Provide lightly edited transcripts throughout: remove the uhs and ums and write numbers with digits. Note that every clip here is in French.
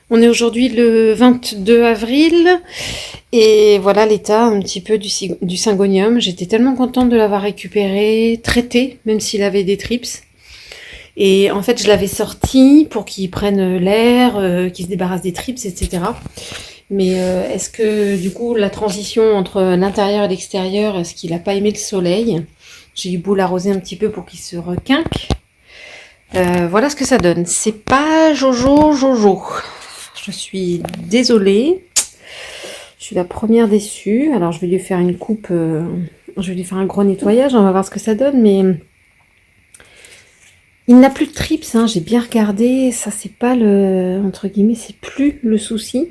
On est aujourd'hui le 22 avril et voilà l'état un petit peu du syngonium. J'étais tellement contente de l'avoir récupéré, traité, même s'il avait des trips. Et en fait, je l'avais sorti pour qu'il prenne l'air, qu'il se débarrasse des trips, etc. Mais est-ce que du coup, la transition entre l'intérieur et l'extérieur, est-ce qu'il n'a pas aimé le soleil? J'ai eu beau l'arroser un petit peu pour qu'il se requinque. Voilà ce que ça donne. C'est pas Jojo. Je suis désolée. Je suis la première déçue. Alors, je vais lui faire une coupe. Je vais lui faire un gros nettoyage. On va voir ce que ça donne. Mais il n'a plus de trips. Hein. J'ai bien regardé. Ça, c'est pas le. Entre guillemets, c'est plus le souci.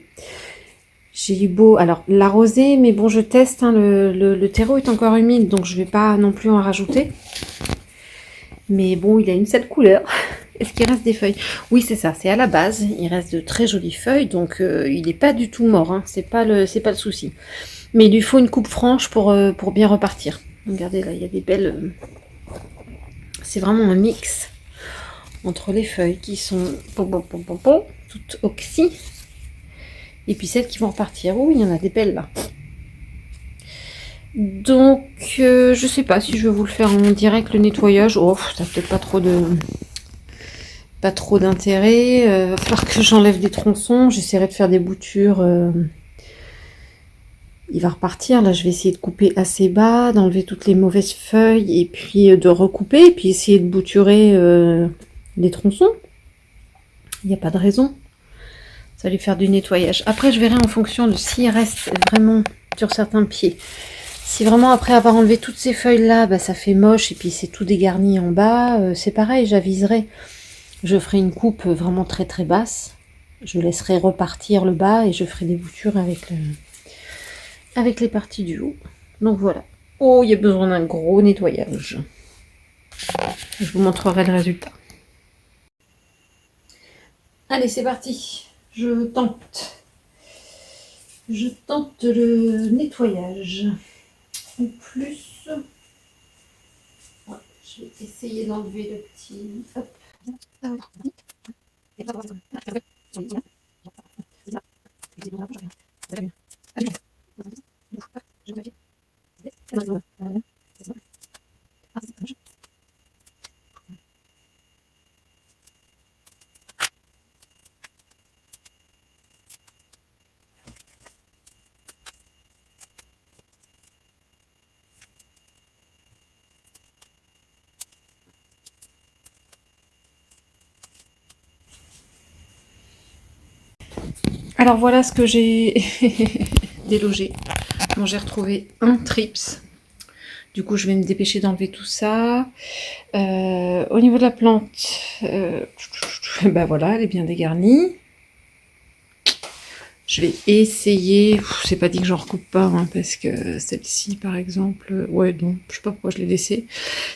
J'ai eu beau. Alors, l'arroser. Mais bon, je teste. Hein. Le terreau est encore humide. Donc, je vais pas non plus en rajouter. Mais bon, il a une sale couleur. Est-ce qu'il reste des feuilles? Oui, c'est ça, c'est à la base. Il reste de très jolies feuilles, donc il n'est pas du tout mort. Hein. C'est pas le souci. Mais il lui faut une coupe franche pour bien repartir. Regardez, là, il y a des belles... C'est vraiment un mix entre les feuilles qui sont toutes oxy et puis celles qui vont repartir. Oh, il y en a des belles, là. Donc, je sais pas si je vais vous le faire en direct, le nettoyage. Oh, ça n'a peut-être pas trop d'intérêt. Il va falloir que j'enlève des tronçons. J'essaierai de faire des boutures. Il va repartir. Là, je vais essayer de couper assez bas, d'enlever toutes les mauvaises feuilles et puis de recouper. Et puis essayer de bouturer les tronçons. Il n'y a pas de raison. Ça va lui faire du nettoyage. Après, je verrai en fonction de s'il reste vraiment sur certains pieds. Si vraiment après avoir enlevé toutes ces feuilles-là, bah, ça fait moche et puis c'est tout dégarni en bas, c'est pareil, j'aviserai. Je ferai une coupe vraiment très très basse. Je laisserai repartir le bas et je ferai des boutures avec les parties du haut. Donc voilà. Oh, il y a besoin d'un gros nettoyage. Je vous montrerai le résultat. Allez, c'est parti. Je tente le nettoyage. En plus, je vais essayer d'enlever le petit... Hop. Alors voilà ce que j'ai délogé. Bon, j'ai retrouvé un trips. Du coup, je vais me dépêcher d'enlever tout ça. Au niveau de la plante, bah voilà, elle est bien dégarnie. Je vais essayer, c'est pas dit que j'en recoupe pas, hein, parce que celle-ci, par exemple, ouais, non, je sais pas pourquoi je l'ai laissée.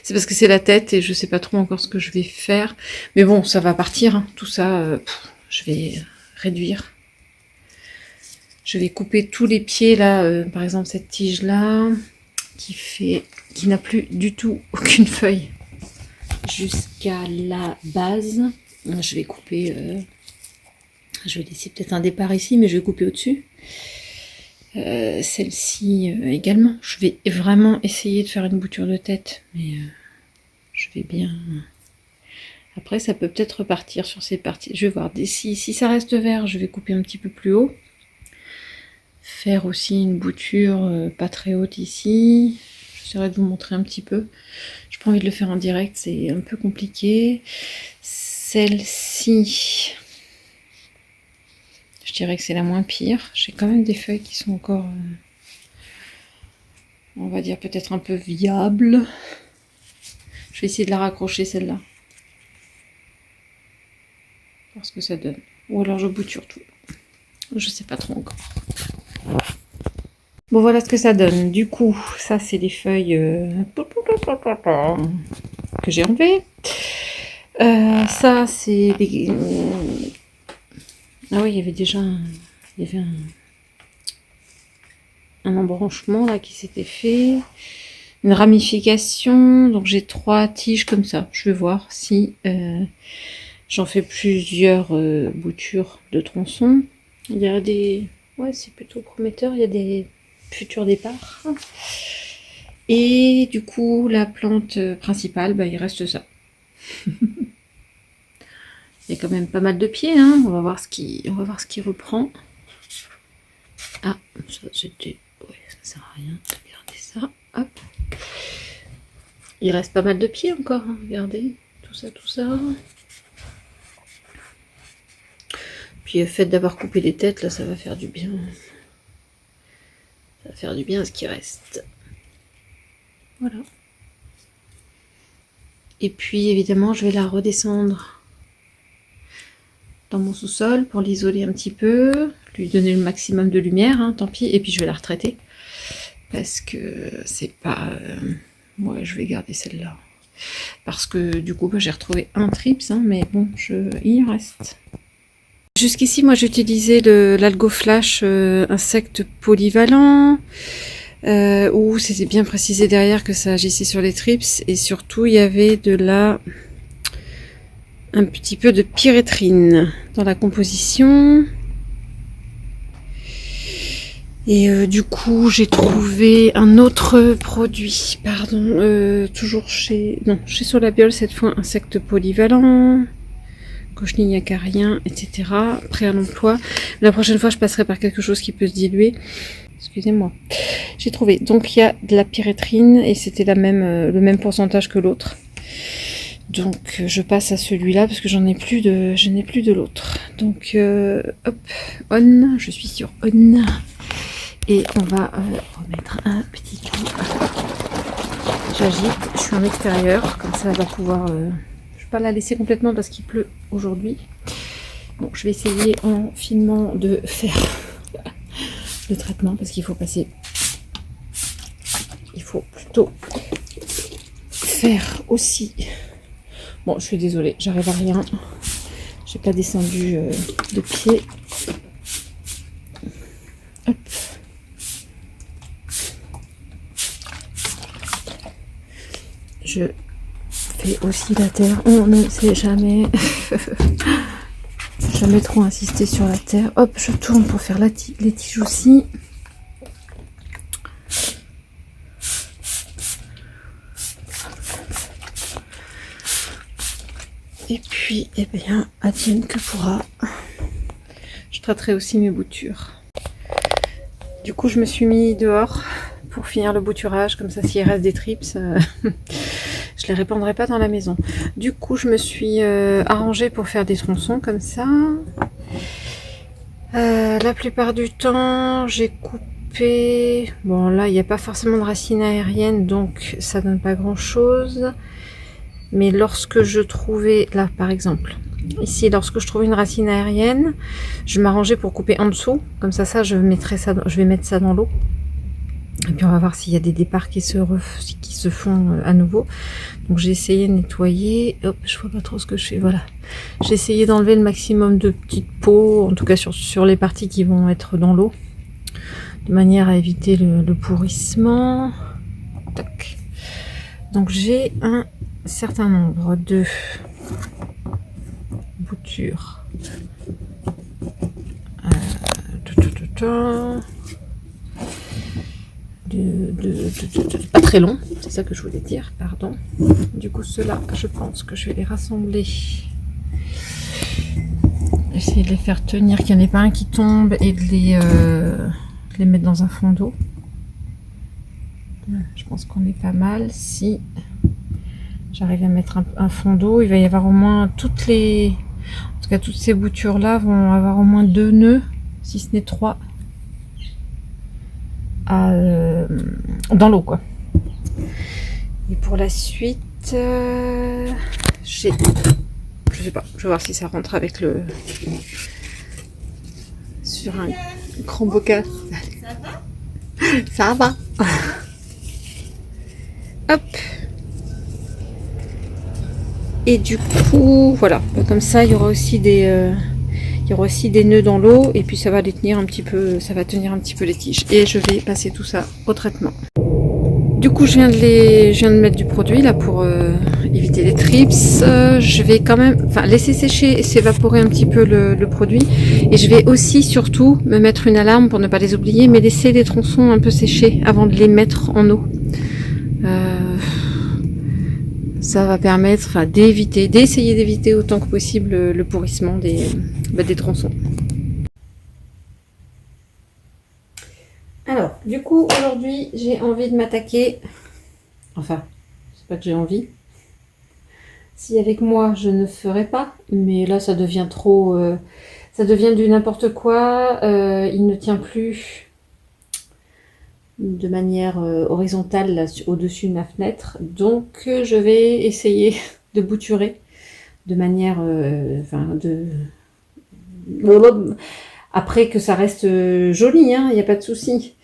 C'est parce que c'est la tête et je sais pas trop encore ce que je vais faire. Mais bon, ça va partir, hein, tout ça, je vais réduire. Je vais couper tous les pieds là, par exemple cette tige là, qui n'a plus du tout aucune feuille jusqu'à la base. Je vais couper, je vais laisser peut-être un départ ici, mais je vais couper au-dessus. Celle-ci également. Je vais vraiment essayer de faire une bouture de tête, mais je vais bien. Après, ça peut peut-être repartir sur ces parties. Je vais voir. Si ça reste vert, je vais couper un petit peu plus haut. Faire aussi une bouture pas très haute ici. J'essaierai de vous montrer un petit peu. J'ai pas envie de le faire en direct, c'est un peu compliqué. Celle-ci, je dirais que c'est la moins pire. J'ai quand même des feuilles qui sont encore, on va dire peut-être un peu viables. Je vais essayer de la raccrocher celle-là. Voir ce que ça donne. Ou alors je bouture tout. Je sais pas trop encore. Bon, voilà ce que ça donne. Du coup, ça, c'est les feuilles que j'ai enlevées. Ça, c'est les... Ah oui, il y avait déjà un embranchement là qui s'était fait. Une ramification. Donc, j'ai 3 tiges comme ça. Je vais voir si J'en fais plusieurs boutures de tronçons. Il y a des... Ouais, c'est plutôt prometteur. Il y a des futurs départs. Et du coup, la plante principale, bah, il reste ça. Il y a quand même pas mal de pieds. Hein. On va voir ce qui reprend. Ah, ça c'était... Ouais, ça sert à rien. Regardez ça. Hop. Il reste pas mal de pieds encore. Hein. Regardez. Tout ça, tout ça. Puis le fait d'avoir coupé les têtes, là, ça va faire du bien. Ça va faire du bien à ce qui reste. Voilà. Et puis, évidemment, je vais la redescendre dans mon sous-sol pour l'isoler un petit peu, lui donner le maximum de lumière, hein, tant pis. Et puis, je vais la retraiter. Parce que c'est pas... Ouais, je vais garder celle-là. Parce que, du coup, bah, j'ai retrouvé un trips, hein, mais bon, il en reste. Jusqu'ici, moi, j'utilisais l'Algo Flash insecte polyvalent, où c'était bien précisé derrière que ça agissait sur les trips, et surtout, il y avait un petit peu de pyréthrine dans la composition. Et du coup, j'ai trouvé un autre produit, toujours chez Solabiol, cette fois, insecte polyvalent. Cochenille acarien, etc. Prêt à l'emploi. La prochaine fois, je passerai par quelque chose qui peut se diluer. Excusez-moi. J'ai trouvé. Donc, il y a de la pyréthrine et c'était le même pourcentage que l'autre. Donc, je passe à celui-là parce que je n'ai plus de l'autre. Donc, hop, on. Je suis sur on. Et on va remettre un petit coup. J'agite. Je suis en extérieur. Comme ça, elle va pouvoir... pas la laisser complètement parce qu'il pleut aujourd'hui. Bon, je vais essayer en filmant de faire le traitement parce qu'il faut passer. Il faut plutôt faire aussi. Bon, je suis désolée, j'arrive à rien. J'ai pas descendu de pied. Hop. Je fais aussi la terre. On ne sait jamais. Jamais trop insister sur la terre. Hop, je tourne pour faire les tiges aussi. Et puis, eh bien, advienne que pourra. Je traiterai aussi mes boutures. Du coup, je me suis mis dehors pour finir le bouturage. Comme ça, s'il reste des trips, je les répandrai pas dans la maison. Du coup, je me suis arrangée pour faire des tronçons comme ça. La plupart du temps, j'ai coupé... Bon, là, il n'y a pas forcément de racines aériennes, donc ça donne pas grand-chose. Mais lorsque je trouvais... Là, par exemple, ici, lorsque je trouvais une racine aérienne, je m'arrangeais pour couper en dessous. Comme ça, je vais mettre ça dans l'eau. Et puis on va voir s'il y a des départs qui se font à nouveau. Donc j'ai essayé de nettoyer. Hop, je vois pas trop ce que je fais. Voilà. J'ai essayé d'enlever le maximum de petites peaux, en tout cas sur les parties qui vont être dans l'eau, de manière à éviter le pourrissement. Tac. Donc j'ai un certain nombre de boutures. Pas très long, c'est ça que je voulais dire, pardon. Du coup, ceux-là, je pense que je vais les rassembler. Essayer de les faire tenir, qu'il n'y en ait pas un qui tombe et de les mettre dans un fond d'eau. Je pense qu'on est pas mal. Si j'arrive à mettre un fond d'eau, il va y avoir au moins toutes ces boutures-là vont avoir au moins 2 nœuds, si ce n'est 3. Dans l'eau, quoi. Et pour la suite, je sais pas, je vais voir si ça rentre avec sur un grand bocal. Ça va. Hop. Et du coup, voilà, comme ça, il y aura aussi des nœuds dans l'eau et puis ça va les tenir un petit peu, ça va tenir un petit peu les tiges. Et je vais passer tout ça au traitement. Du coup, je viens de mettre du produit là pour éviter éviter les trips, je vais quand même laisser sécher et s'évaporer un petit peu le produit. Et je vais aussi surtout me mettre une alarme pour ne pas les oublier, mais laisser les tronçons un peu sécher avant de les mettre en eau. Ça va permettre d'essayer d'éviter autant que possible le pourrissement des tronçons. Alors, du coup, aujourd'hui, j'ai envie de m'attaquer. Enfin, c'est pas que j'ai envie. Si avec moi, je ne ferais pas. Mais là, ça devient trop... ça devient du n'importe quoi. Il ne tient plus de manière horizontale là, au-dessus de ma fenêtre. Donc, je vais essayer de bouturer de manière... Après que ça reste joli, hein, il n'y a pas de souci.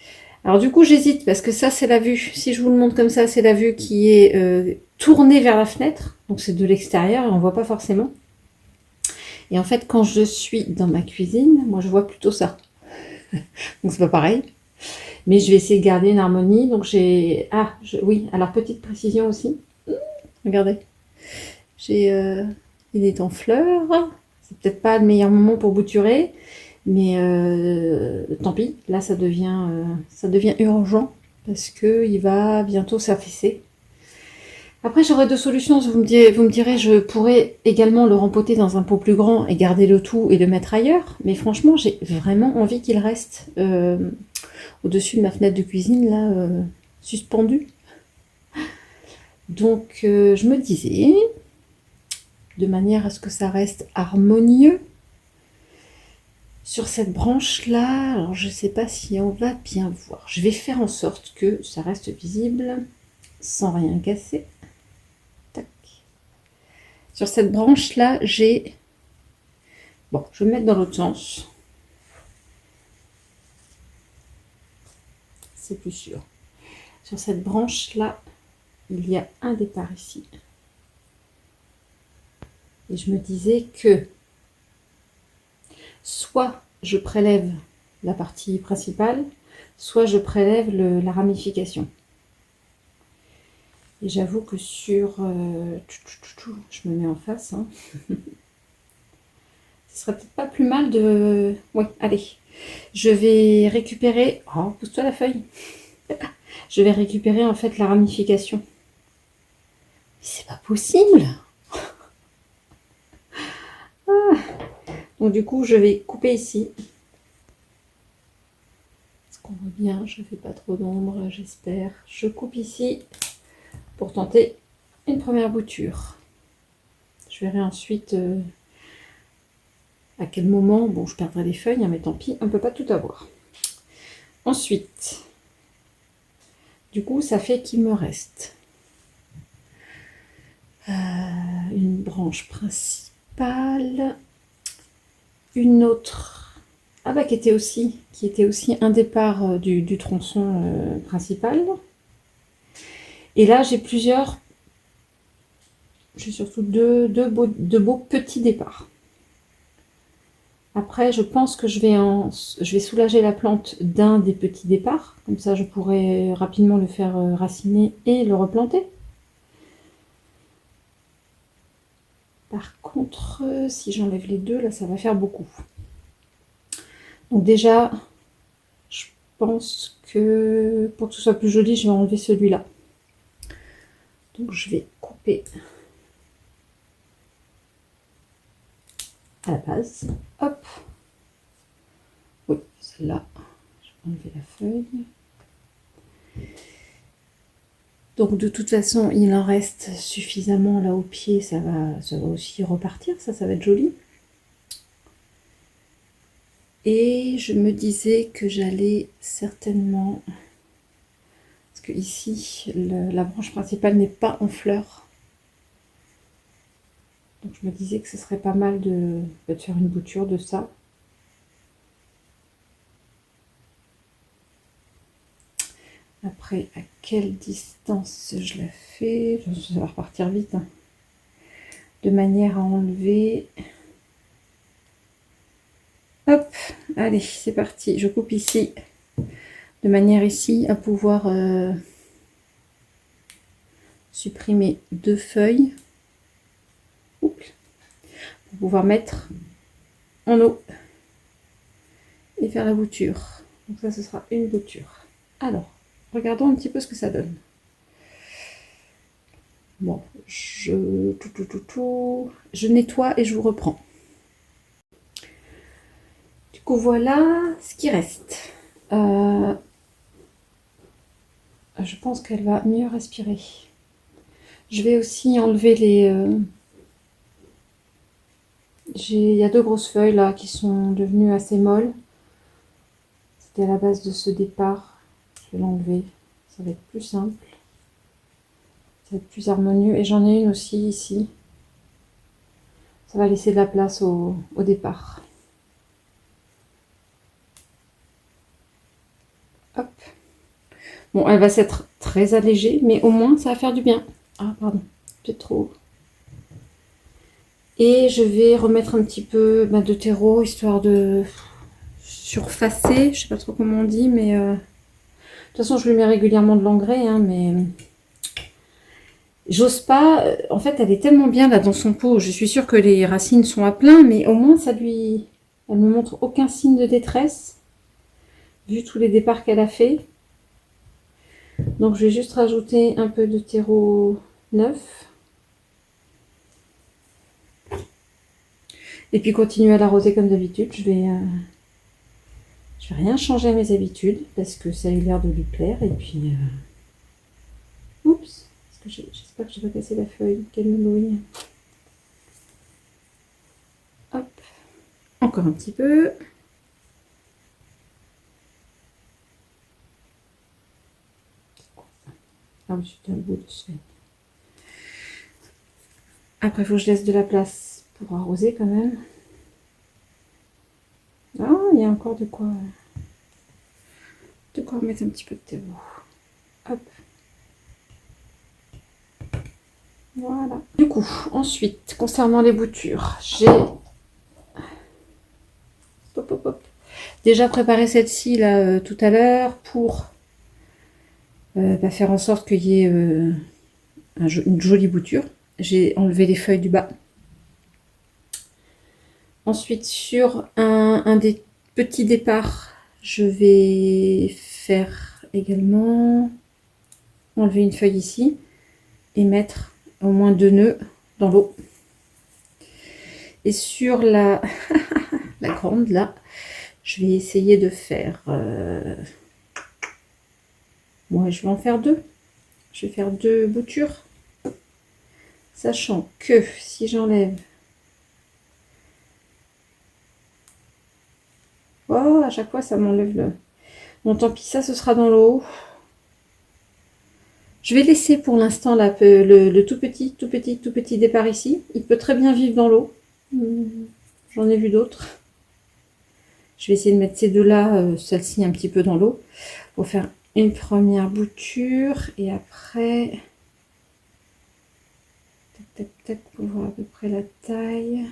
Alors du coup, j'hésite parce que ça, c'est la vue. Si je vous le montre comme ça, c'est la vue qui est tournée vers la fenêtre. Donc c'est de l'extérieur et on ne voit pas forcément. Et en fait, quand je suis dans ma cuisine, moi, je vois plutôt ça. Donc c'est pas pareil. Mais je vais essayer de garder une harmonie. Donc j'ai... oui, alors petite précision aussi. Regardez. Il est en fleurs. C'est peut-être pas le meilleur moment pour bouturer. Mais tant pis, là ça devient urgent parce qu'il va bientôt s'affaisser. Après j'aurai deux solutions, vous me direz, je pourrais également le rempoter dans un pot plus grand et garder le tout et le mettre ailleurs. Mais franchement j'ai vraiment envie qu'il reste au-dessus de ma fenêtre de cuisine, là, suspendu. Donc je me disais, de manière à ce que ça reste harmonieux, sur cette branche-là, alors je ne sais pas si on va bien voir. Je vais faire en sorte que ça reste visible sans rien casser. Tac. Sur cette branche-là, j'ai... Bon, je vais me mettre dans l'autre sens. C'est plus sûr. Sur cette branche-là, il y a un départ ici. Et je me disais que soit je prélève la partie principale, soit je prélève la ramification. Et j'avoue que sur... je me mets en face. Hein. Ce serait peut-être pas plus mal de... Oui, allez. Je vais récupérer... Oh, pousse-toi la feuille. Je vais récupérer en fait la ramification. C'est pas possible. Donc du coup, je vais couper ici. Est-ce qu'on voit bien? Je ne fais pas trop d'ombre, j'espère. Je coupe ici pour tenter une première bouture. Je verrai ensuite à quel moment... Bon, je perdrai les feuilles, hein, mais tant pis, on ne peut pas tout avoir. Ensuite, du coup, ça fait qu'il me reste une branche principale, une autre qui était aussi un départ du tronçon principal. Et là j'ai surtout deux beaux petits départs. Après je pense que je vais soulager la plante d'un des petits départs, comme ça je pourrai rapidement le faire raciner et le replanter. Par contre, si j'enlève les deux, là, ça va faire beaucoup. Donc déjà, je pense que pour que ce soit plus joli, je vais enlever celui-là. Donc je vais couper à la base. Hop. Oui, celle-là. Je vais enlever la feuille. Donc de toute façon, il en reste suffisamment là au pied, ça va aussi repartir, ça va être joli. Et je me disais que j'allais certainement, parce que ici, la branche principale n'est pas en fleurs. Donc je me disais que ce serait pas mal de faire une bouture de ça. Après, à quelle distance je la fais? Ça va repartir vite. Hein. De manière à enlever... Hop, allez, c'est parti. Je coupe ici. De manière ici à pouvoir supprimer deux feuilles. pour pouvoir mettre en eau et faire la bouture. Donc ça, ce sera une bouture. Alors, regardons un petit peu ce que ça donne. Bon, je nettoie et je vous reprends. Du coup, voilà ce qui reste. Je pense qu'elle va mieux respirer. Je vais aussi enlever les... il y a 2 grosses feuilles là qui sont devenues assez molles. C'était à la base de ce départ. Je vais l'enlever. Ça va être plus simple. Ça va être plus harmonieux. Et j'en ai une aussi ici. Ça va laisser de la place au départ. Hop. Bon, elle va s'être très allégée, mais au moins ça va faire du bien. Ah, pardon, peut-être trop haut. Et je vais remettre un petit peu de terreau, histoire de surfacer. Je sais pas trop comment on dit, mais de toute façon, je lui mets régulièrement de l'engrais, hein, mais j'ose pas. En fait, elle est tellement bien là dans son pot. Je suis sûre que les racines sont à plein, mais au moins ça lui... Elle me montre aucun signe de détresse, vu tous les départs qu'elle a fait. Donc je vais juste rajouter un peu de terreau neuf. Et puis continuer à l'arroser comme d'habitude. Je vais rien changer à mes habitudes parce que ça a eu l'air de lui plaire. Et puis, oups, j'espère que j'ai pas cassé la feuille. Quelle nouille. Hop, encore un petit peu. Ah oui, c'était un bout de semaine. Après, il faut que je laisse de la place pour arroser quand même. Ah, il y a encore de quoi mettre un petit peu de terreau. Hop. Voilà. Du coup, ensuite, concernant les boutures, j'ai déjà préparé celle-ci là tout à l'heure pour faire en sorte qu'il y ait une jolie bouture. J'ai enlevé les feuilles du bas. Ensuite, sur un des petits départs, je vais faire également enlever une feuille ici et mettre au moins 2 nœuds dans l'eau. Et sur la grande là, je vais essayer de faire... Moi, je vais en faire 2. Je vais faire 2 boutures. Sachant que si j'enlève... Oh, à chaque fois, ça m'enlève le... Bon, tant pis, ça, ce sera dans l'eau. Je vais laisser pour l'instant le tout petit départ ici. Il peut très bien vivre dans l'eau. J'en ai vu d'autres. Je vais essayer de mettre ces deux-là, celle-ci un petit peu dans l'eau, pour faire une première bouture. Et après... Tac, tac, tac, pour voir à peu près la taille.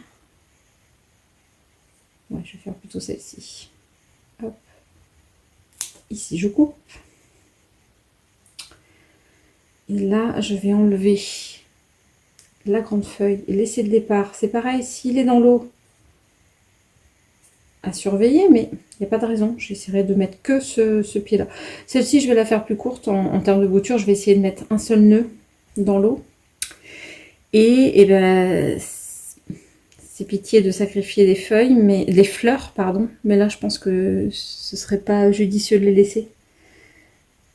Ouais, je vais faire plutôt celle-ci. Hop. Ici, je coupe. Et là, je vais enlever la grande feuille et laisser le départ. C'est pareil, s'il est dans l'eau, à surveiller, mais il n'y a pas de raison. J'essaierai de mettre que ce pied-là. Celle-ci, je vais la faire plus courte en termes de bouture. Je vais essayer de mettre un seul nœud dans l'eau. Et ben, c'est pitié de sacrifier les feuilles, mais les fleurs, pardon. Mais là, je pense que ce serait pas judicieux de les laisser.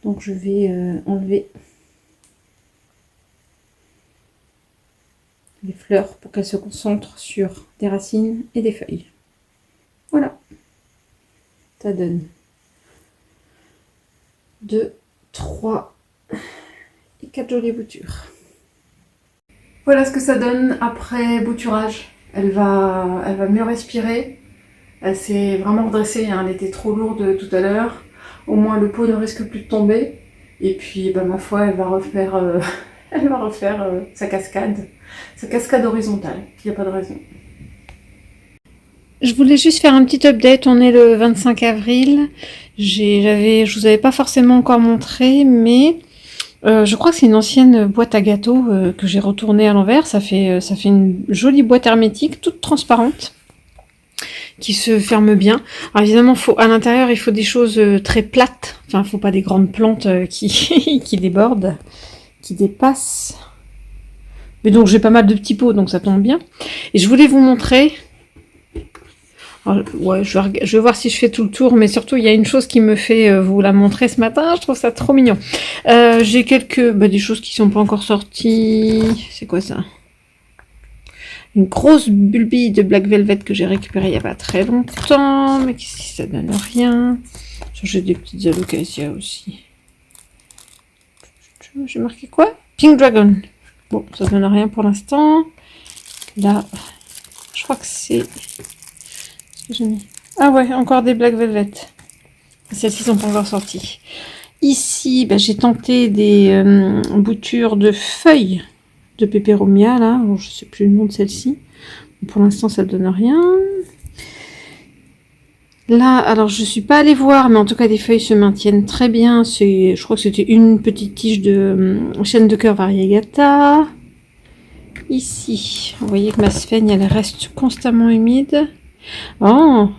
Donc, je vais enlever les fleurs pour qu'elles se concentrent sur des racines et des feuilles. Voilà. Ça donne 2, 3 et 4 jolies boutures. Voilà ce que ça donne après bouturage. Elle va mieux respirer. Elle s'est vraiment redressée, hein. Elle était trop lourde tout à l'heure. Au moins le pot ne risque plus de tomber. Et puis ma foi, elle va refaire, sa cascade horizontale. Il n'y a pas de raison. Je voulais juste faire un petit update. On est le 25 avril. Je vous avais pas forcément encore montré, mais Je crois que c'est une ancienne boîte à gâteaux que j'ai retournée à l'envers. Ça fait une jolie boîte hermétique, toute transparente, qui se ferme bien. Alors évidemment, à l'intérieur, il faut des choses très plates. Enfin, il faut pas des grandes plantes qui, qui débordent, qui dépassent. Mais donc, j'ai pas mal de petits pots, donc ça tombe bien. Et je voulais vous montrer... Alors, ouais, je vais voir si je fais tout le tour, mais surtout, il y a une chose qui me fait vous la montrer ce matin. Je trouve ça trop mignon. J'ai des choses qui sont pas encore sorties. C'est quoi ça? Une grosse bulbille de Black Velvet que j'ai récupérée il y a pas très longtemps. Mais qu'est-ce que ça donne? Rien. J'ai des petites alocasias aussi. J'ai marqué quoi? Pink Dragon. Bon, ça donne rien pour l'instant. Là, je crois que c'est... ce que j'ai mis. Ah ouais, encore des Black Velvet. Celles-ci sont pas encore sorties. Ici, j'ai tenté des boutures de feuilles de Peperomia, là. Bon, je sais plus le nom de celle-ci. Pour l'instant, ça ne donne rien. Là, alors je suis pas allée voir, mais en tout cas, les feuilles se maintiennent très bien. Je crois que c'était une petite tige de chêne de cœur variegata. Ici, vous voyez que ma sphène, elle reste constamment humide. Oh,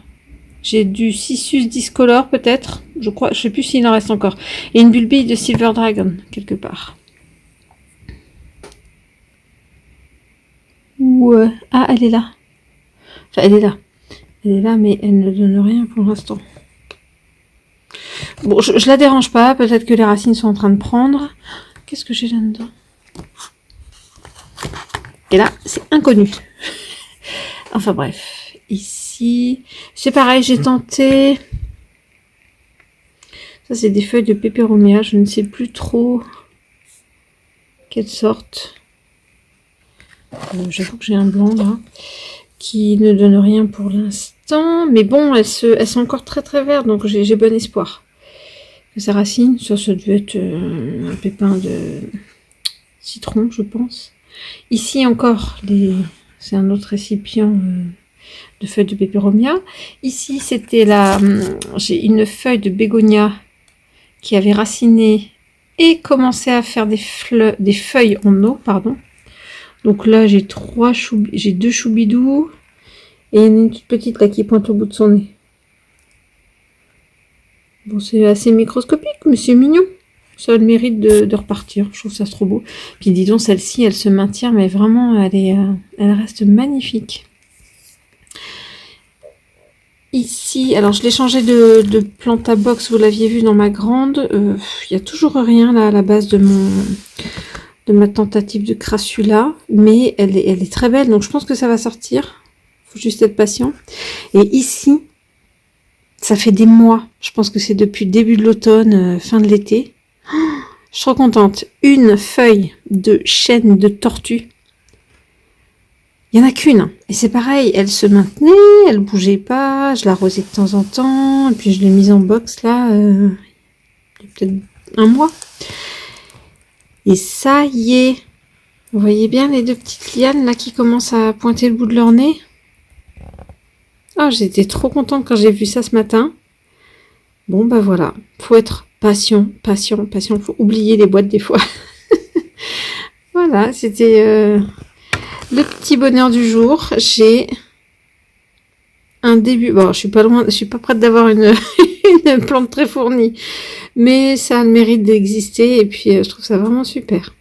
j'ai du Cissus discolore peut-être. Je sais plus s'il en reste encore. Et une bulbille de Silver Dragon, quelque part. Ouais. Ah, elle est là. Enfin, elle est là. Elle est là, mais elle ne donne rien pour l'instant. Bon, je la dérange pas. Peut-être que les racines sont en train de prendre. Qu'est-ce que j'ai là-dedans? Et là, c'est inconnu. Enfin bref. Ici, c'est pareil, j'ai tenté... Ça, c'est des feuilles de Peperomia. Je ne sais plus trop quelle sorte. J'avoue que j'ai un blanc là qui ne donne rien pour l'instant, mais bon, elles sont encore très très vertes, donc j'ai bon espoir que ça racine. Ça doit être un pépin de citron, je pense. Ici encore, c'est un autre récipient de feuilles de Peperomia. Ici, c'était j'ai une feuille de bégonia qui avait raciné et commencé à faire des feuilles en eau, pardon. Donc là, j'ai deux choubidous et une toute petite là qui pointe au bout de son nez. Bon, c'est assez microscopique, mais c'est mignon. Ça a le mérite de repartir. Je trouve ça trop beau. Puis dis donc, celle-ci, elle se maintient, mais vraiment, elle reste magnifique. Ici, alors je l'ai changé de planta box, vous l'aviez vu dans ma grande. Il n'y a toujours rien là à la base de ma tentative de crassula, mais elle est très belle, donc je pense que ça va sortir. Faut juste être patient. Et ici, ça fait des mois, je pense que c'est depuis le début de l'automne, fin de l'été. Je suis trop contente. Une feuille de chêne de tortue. Il n'y en a qu'une. Et c'est pareil, elle se maintenait, elle bougeait pas, je l'arrosais de temps en temps, et puis je l'ai mise en box là, il y a peut-être un mois. Et ça y est. Vous voyez bien les deux petites lianes là qui commencent à pointer le bout de leur nez? Ah, j'étais trop contente quand j'ai vu ça ce matin. Bon, voilà. Faut être patient. Faut oublier les boîtes des fois. Voilà, c'était le petit bonheur du jour. J'ai un début. Bon, je suis pas loin, je suis pas prête d'avoir une plante très fournie. Mais ça a le mérite d'exister et puis je trouve ça vraiment super.